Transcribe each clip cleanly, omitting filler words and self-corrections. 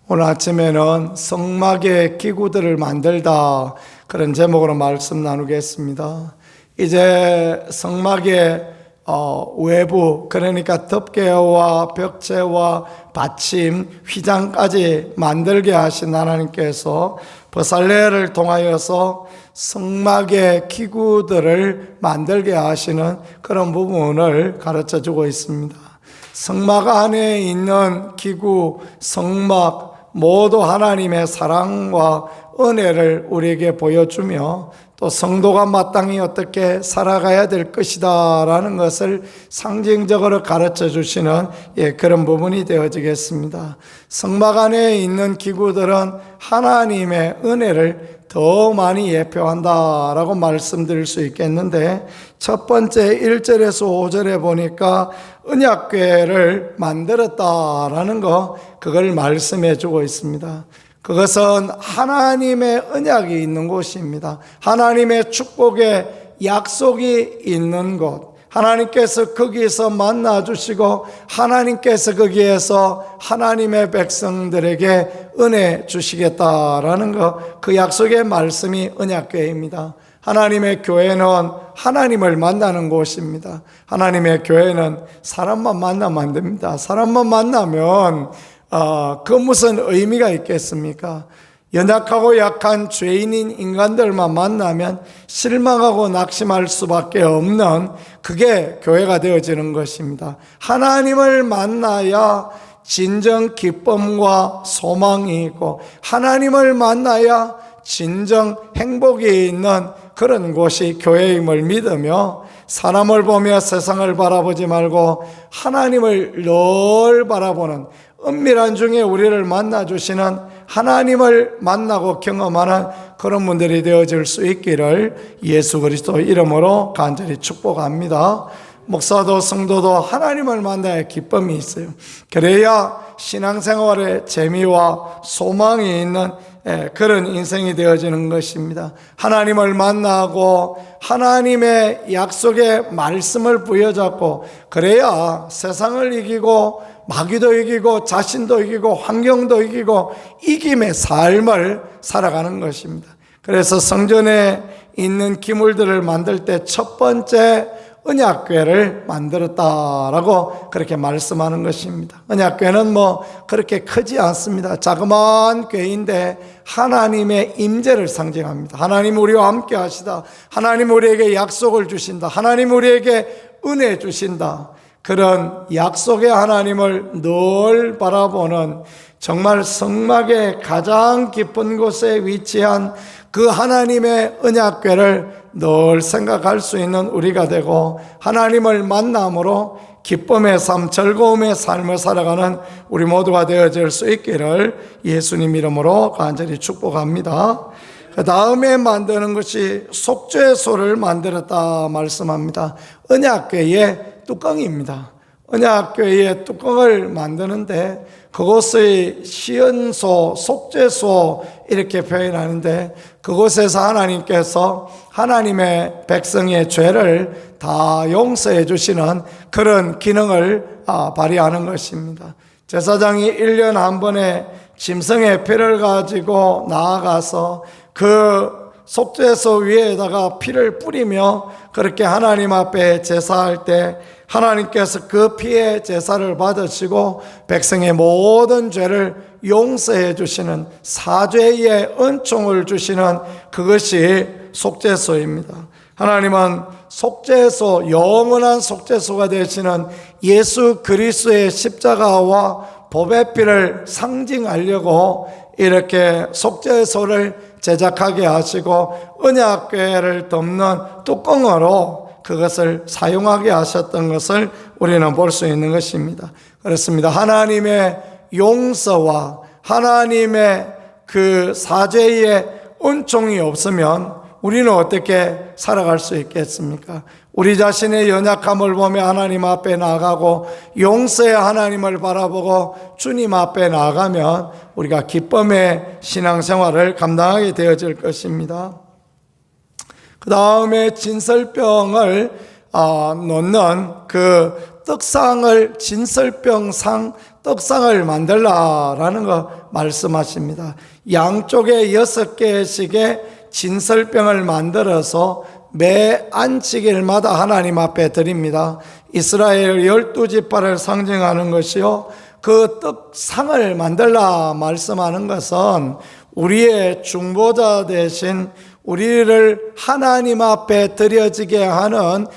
오늘 아침에는 성막의 기구들을 만들다, 그런 제목으로 말씀 나누겠습니다. 이제 성막의 외부, 그러니까 덮개와 벽체와 받침, 휘장까지 만들게 하신 하나님께서 버살레를 통하여서 성막의 기구들을 만들게 하시는 그런 부분을 가르쳐 주고 있습니다. 성막 안에 있는 기구, 성막 모두 하나님의 사랑과 은혜를 우리에게 보여주며 또 성도가 마땅히 어떻게 살아가야 될 것이다 라는 것을 상징적으로 가르쳐 주시는 그런 부분이 되어지겠습니다. 성막 안에 있는 기구들은 하나님의 은혜를 더 많이 예표한다라고 말씀드릴 수 있겠는데, 첫 번째 1절에서 5절에 보니까 언약궤를 만들었다라는 거, 그걸 말씀해 주고 있습니다. 그것은 하나님의 언약이 있는 곳입니다. 하나님의 축복의 약속이 있는 곳, 하나님께서 거기에서 만나주시고 하나님께서 거기에서 하나님의 백성들에게 은혜 주시겠다라는 것, 그 약속의 말씀이 언약궤입니다. 하나님의 교회는 하나님을 만나는 곳입니다. 하나님의 교회는 사람만 만나면 안 됩니다. 사람만 만나면 그 무슨 의미가 있겠습니까? 연약하고 약한 죄인인 인간들만 만나면 실망하고 낙심할 수밖에 없는, 그게 교회가 되어지는 것입니다. 하나님을 만나야 진정 기쁨과 소망이 있고, 하나님을 만나야 진정 행복이 있는 그런 곳이 교회임을 믿으며, 사람을 보며 세상을 바라보지 말고 하나님을 늘 바라보는, 은밀한 중에 우리를 만나주시는 하나님을 만나고 경험하는 그런 분들이 되어질 수 있기를 예수 그리스도 이름으로 간절히 축복합니다. 목사도 성도도 하나님을 만나야 기쁨이 있어요. 그래야 신앙생활에 재미와 소망이 있는 그런 인생이 되어지는 것입니다. 하나님을 만나고 하나님의 약속의 말씀을 부여잡고, 그래야 세상을 이기고 마귀도 이기고 자신도 이기고 환경도 이기고 이김의 삶을 살아가는 것입니다. 그래서 성전에 있는 기물들을 만들 때 첫 번째 언약궤를 만들었다라고 그렇게 말씀하는 것입니다. 언약궤는 그렇게 크지 않습니다. 자그마한 궤인데 하나님의 임재를 상징합니다. 하나님 우리와 함께 하시다, 하나님 우리에게 약속을 주신다, 하나님 우리에게 은혜 주신다, 그런 약속의 하나님을 늘 바라보는, 정말 성막의 가장 깊은 곳에 위치한 그 하나님의 언약궤를 늘 생각할 수 있는 우리가 되고, 하나님을 만남으로 기쁨의 삶, 즐거움의 삶을 살아가는 우리 모두가 되어질 수 있기를 예수님 이름으로 간절히 축복합니다. 그 다음에 만드는 것이 속죄소를 만들었다 말씀합니다. 언약궤의 뚜껑입니다. 언약궤의 뚜껑을 만드는데 그곳의 시은소, 속죄소 이렇게 표현하는데, 그곳에서 하나님께서 하나님의 백성의 죄를 다 용서해 주시는 그런 기능을 발휘하는 것입니다. 제사장이 1년 한 번에 짐승의 피를 가지고 나아가서 그 속죄소 위에다가 피를 뿌리며 그렇게 하나님 앞에 제사할 때 하나님께서 그 피의 제사를 받으시고 백성의 모든 죄를 용서해 주시는, 사죄의 은총을 주시는, 그것이 속죄소입니다. 하나님은 속죄소, 영원한 속죄소가 되시는 예수 그리스도의 십자가와 보배 피를 상징하려고 이렇게 속죄소를 제작하게 하시고 언약궤를 덮는 뚜껑으로 그것을 사용하게 하셨던 것을 우리는 볼 수 있는 것입니다. 그렇습니다. 하나님의 용서와 하나님의 그 사죄의 은총이 없으면 우리는 어떻게 살아갈 수 있겠습니까? 우리 자신의 연약함을 보며 하나님 앞에 나아가고 용서의 하나님을 바라보고 주님 앞에 나아가면 우리가 기쁨의 신앙생활을 감당하게 되어질 것입니다. 그 다음에 진설병을 놓는 그 떡상을 진설병상 떡상을 만들라라는 거 말씀하십니다. 양쪽에 6개씩의 진설병을 만들어서 매 안식일마다 하나님 앞에 드립니다. 이스라엘 12지파를 상징하는 것이요, 그 떡상을 만들라 말씀하는 것은 우리의 중보자 대신 우리를 하나님 앞에 드려지게 하는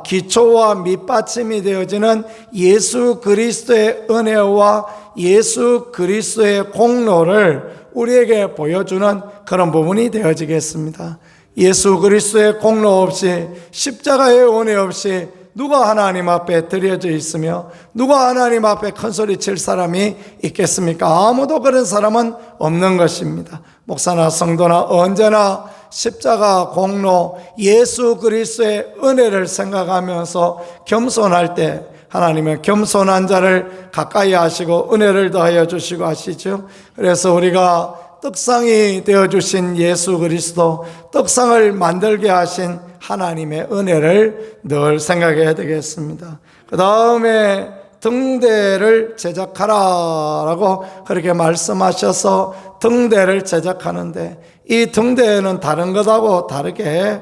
기초와 밑받침이 되어지는 예수 그리스도의 은혜와 예수 그리스도의 공로를 우리에게 보여주는 그런 부분이 되어지겠습니다. 예수 그리스도의 공로 없이, 십자가의 은혜 없이 누가 하나님 앞에 드려져 있으며 누가 하나님 앞에 큰소리 칠 사람이 있겠습니까? 아무도 그런 사람은 없는 것입니다. 목사나 성도나 언제나 십자가 공로 예수 그리스도의 은혜를 생각하면서 겸손할 때 하나님은 겸손한 자를 가까이 하시고 은혜를 더하여 주시고 하시죠. 그래서 우리가 떡상이 되어주신 예수 그리스도, 떡상을 만들게 하신 하나님의 은혜를 늘 생각해야 되겠습니다. 그 다음에 등대를 제작하라라고 그렇게 말씀하셔서 등대를 제작하는데, 이 등대는 다른 것하고 다르게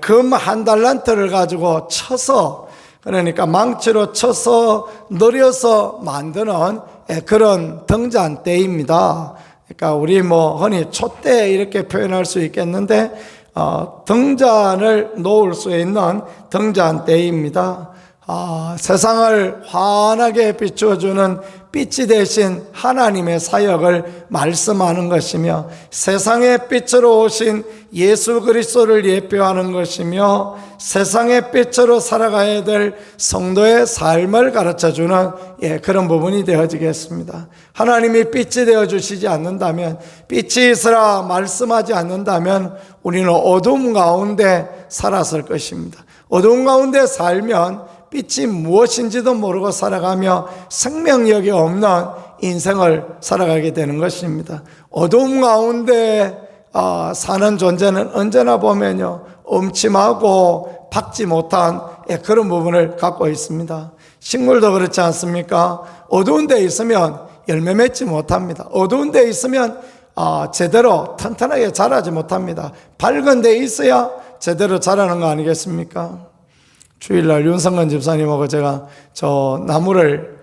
금 한 달란트를 가지고 쳐서, 그러니까 망치로 쳐서 느려서 만드는 그런 등잔대입니다. 그러니까 우리 흔히 촛대 이렇게 표현할 수 있겠는데 등잔을 놓을 수 있는 등잔대입니다. 세상을 환하게 비추어주는 빛이 되신 하나님의 사역을 말씀하는 것이며, 세상의 빛으로 오신 예수 그리스도를 예표하는 것이며, 세상의 빛으로 살아가야 될 성도의 삶을 가르쳐주는 그런 부분이 되어지겠습니다. 하나님이 빛이 되어주시지 않는다면, 빛이 있으라 말씀하지 않는다면 우리는 어둠 가운데 살았을 것입니다. 어둠 가운데 살면 빛이 무엇인지도 모르고 살아가며 생명력이 없는 인생을 살아가게 되는 것입니다. 어둠 가운데 사는 존재는 언제나 보면요, 음침하고 박지 못한 그런 부분을 갖고 있습니다. 식물도 그렇지 않습니까? 어두운 데 있으면 열매 맺지 못합니다. 어두운 데 있으면 제대로 튼튼하게 자라지 못합니다. 밝은 데 있어야 제대로 자라는 거 아니겠습니까? 주일날 윤성근 집사님하고 제가 저 나무를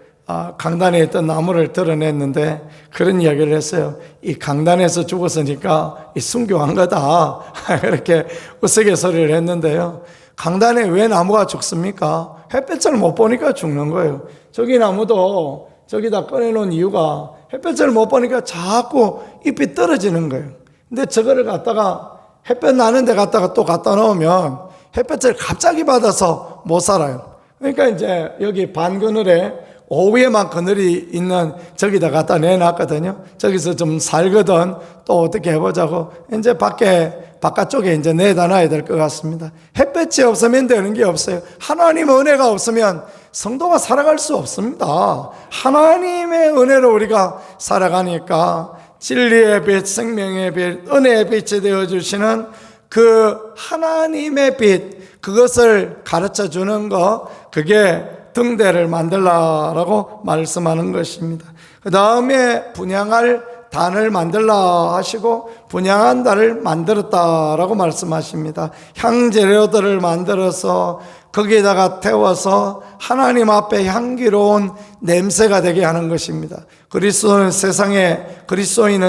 강단에 있던 나무를 드러냈는데 그런 이야기를 했어요. 이 강단에서 죽었으니까 이 순교한 거다 그렇게 우스갯소리를 했는데요, 강단에 왜 나무가 죽습니까? 햇볕을 못 보니까 죽는 거예요. 저기 나무도 저기다 꺼내놓은 이유가 햇볕을 못 보니까 자꾸 잎이 떨어지는 거예요. 근데 저거를 갖다가 햇볕 나는 데 갖다가 또 갖다 놓으면 햇볕을 갑자기 받아서 못 살아요. 그러니까 이제 여기 반 그늘에 오후에만 그늘이 있는 저기다 갖다 내놨거든요. 저기서 좀 살거든 또 어떻게 해보자고 이제 바깥쪽에 이제 내다 놔야 될 것 같습니다. 햇볕이 없으면 되는 게 없어요. 하나님의 은혜가 없으면 성도가 살아갈 수 없습니다. 하나님의 은혜로 우리가 살아가니까 진리의 빛, 생명의 빛, 은혜의 빛이 되어주시는 그 하나님의 빛, 그것을 가르쳐 주는 거, 그게 등대를 만들라라고 말씀하는 것입니다. 그 다음에 분향할 단을 만들라 하시고 분향한 단을 만들었다라고 말씀하십니다. 향재료들을 만들어서 거기에다가 태워서 하나님 앞에 향기로운 냄새가 되게 하는 것입니다. 그리스도인은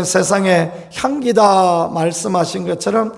세상에 향기다 말씀하신 것처럼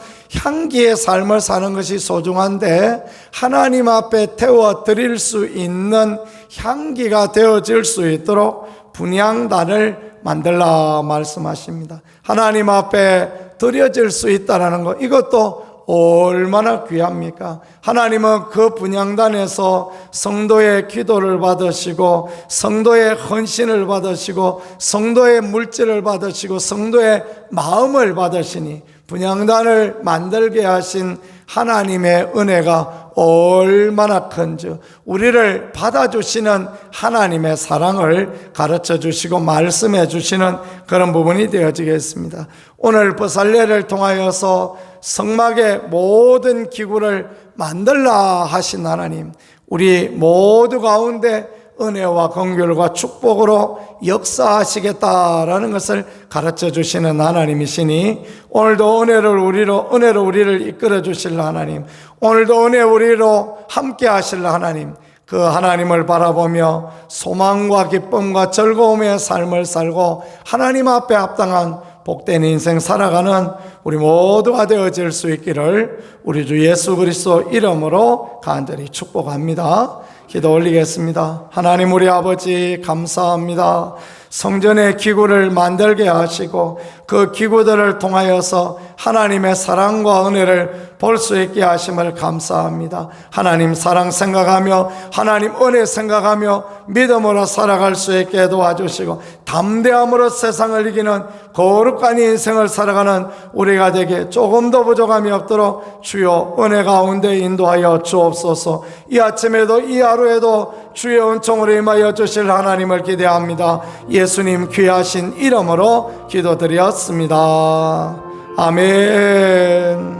향기의 삶을 사는 것이 소중한데, 하나님 앞에 태워 드릴 수 있는 향기가 되어질 수 있도록 분향단을 만들라 말씀하십니다. 하나님 앞에 드려질 수 있다는 것, 이것도 얼마나 귀합니까? 하나님은 그 분향단에서 성도의 기도를 받으시고 성도의 헌신을 받으시고 성도의 물질을 받으시고 성도의 마음을 받으시니, 분향단을 만들게 하신 하나님의 은혜가 얼마나 큰지, 우리를 받아주시는 하나님의 사랑을 가르쳐 주시고 말씀해 주시는 그런 부분이 되어지겠습니다. 오늘 버살레를 통하여서 성막의 모든 기구를 만들라 하신 하나님, 우리 모두 가운데 은혜와 긍휼과 축복으로 역사하시겠다라는 것을 가르쳐 주시는 하나님이시니 오늘도 은혜로 우리를 이끌어 주실 하나님, 오늘도 은혜 우리로 함께 하실 하나님, 그 하나님을 바라보며 소망과 기쁨과 즐거움의 삶을 살고 하나님 앞에 합당한 복된 인생 살아가는 우리 모두가 되어질 수 있기를 우리 주 예수 그리스도 이름으로 간절히 축복합니다. 기도 올리겠습니다. 하나님 우리 아버지 감사합니다. 성전의 기구를 만들게 하시고 그 기구들을 통하여서 하나님의 사랑과 은혜를 볼 수 있게 하심을 감사합니다. 하나님 사랑 생각하며 하나님 은혜 생각하며 믿음으로 살아갈 수 있게 도와주시고 담대함으로 세상을 이기는 거룩한 인생을 살아가는 우리가 되게 조금도 부족함이 없도록 주여 은혜 가운데 인도하여 주옵소서. 이 아침에도 이 하루에도 주의 은총으로 임하여 주실 하나님을 기대합니다. 예수님 귀하신 이름으로 기도드렸습니다. 아멘.